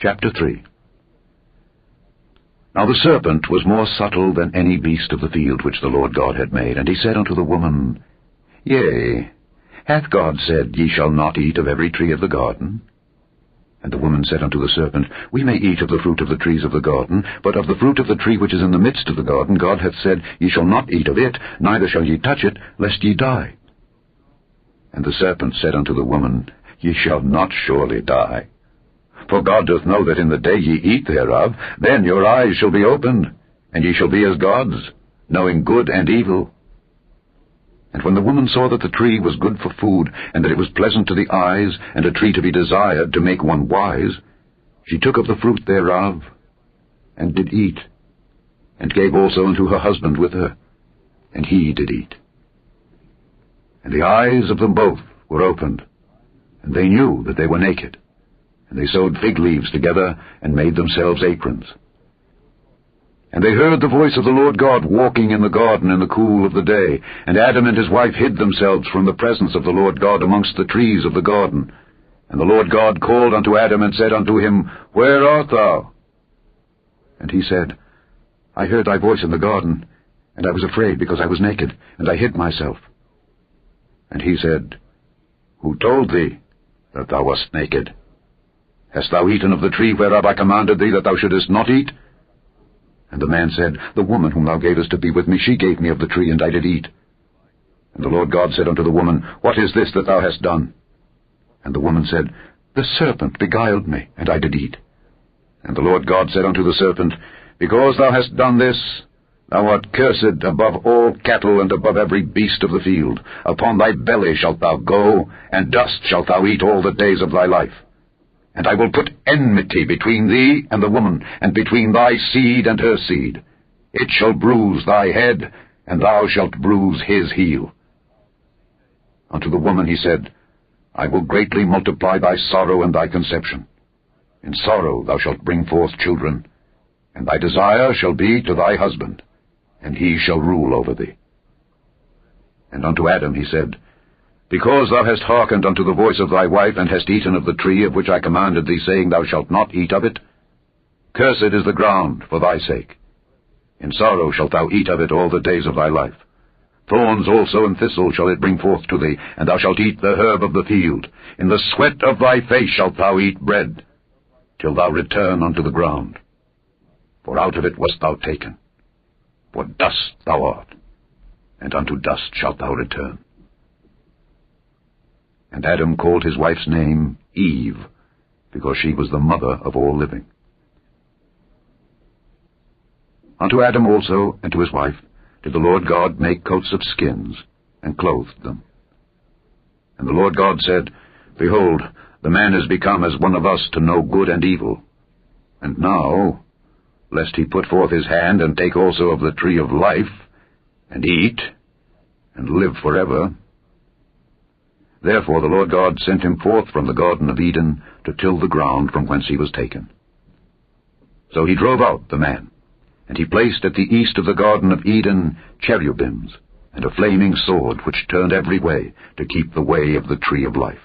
Chapter 3. Now the serpent was more subtle than any beast of the field which the Lord God had made. And he said unto the woman, Yea, hath God said, Ye shall not eat of every tree of the garden? And the woman said unto the serpent, We may eat of the fruit of the trees of the garden, but of the fruit of the tree which is in the midst of the garden God hath said, Ye shall not eat of it, neither shall ye touch it, lest ye die. And the serpent said unto the woman, Ye shall not surely die. For God doth know that in the day ye eat thereof, then your eyes shall be opened, and ye shall be as gods, knowing good and evil. And when the woman saw that the tree was good for food, and that it was pleasant to the eyes, and a tree to be desired to make one wise, she took of the fruit thereof, and did eat, and gave also unto her husband with her, and he did eat. And the eyes of them both were opened, and they knew that they were naked. And they sewed fig leaves together, and made themselves aprons. And they heard the voice of the Lord God walking in the garden in the cool of the day. And Adam and his wife hid themselves from the presence of the Lord God amongst the trees of the garden. And the Lord God called unto Adam, and said unto him, Where art thou? And he said, I heard thy voice in the garden, and I was afraid, because I was naked, and I hid myself. And he said, Who told thee that thou wast naked? Hast thou eaten of the tree whereof I commanded thee that thou shouldest not eat? And the man said, The woman whom thou gavest to be with me, she gave me of the tree, and I did eat. And the Lord God said unto the woman, What is this that thou hast done? And the woman said, The serpent beguiled me, and I did eat. And the Lord God said unto the serpent, Because thou hast done this, thou art cursed above all cattle and above every beast of the field. Upon thy belly shalt thou go, and dust shalt thou eat all the days of thy life. And I will put enmity between thee and the woman, and between thy seed and her seed. It shall bruise thy head, and thou shalt bruise his heel. Unto the woman he said, I will greatly multiply thy sorrow and thy conception. In sorrow thou shalt bring forth children, and thy desire shall be to thy husband, and he shall rule over thee. And unto Adam he said, Because thou hast hearkened unto the voice of thy wife, and hast eaten of the tree of which I commanded thee, saying, Thou shalt not eat of it, cursed is the ground for thy sake. In sorrow shalt thou eat of it all the days of thy life. Thorns also and thistles shall it bring forth to thee, and thou shalt eat the herb of the field. In the sweat of thy face shalt thou eat bread, till thou return unto the ground. For out of it wast thou taken. For dust thou art, and unto dust shalt thou return. And Adam called his wife's name Eve, because she was the mother of all living. Unto Adam also and to his wife did the Lord God make coats of skins, and clothed them. And the Lord God said, Behold, the man is become as one of us to know good and evil. And now, lest he put forth his hand, and take also of the tree of life, and eat, and live forever. Therefore the Lord God sent him forth from the Garden of Eden to till the ground from whence he was taken. So he drove out the man, and he placed at the east of the Garden of Eden cherubims, and a flaming sword which turned every way to keep the way of the tree of life.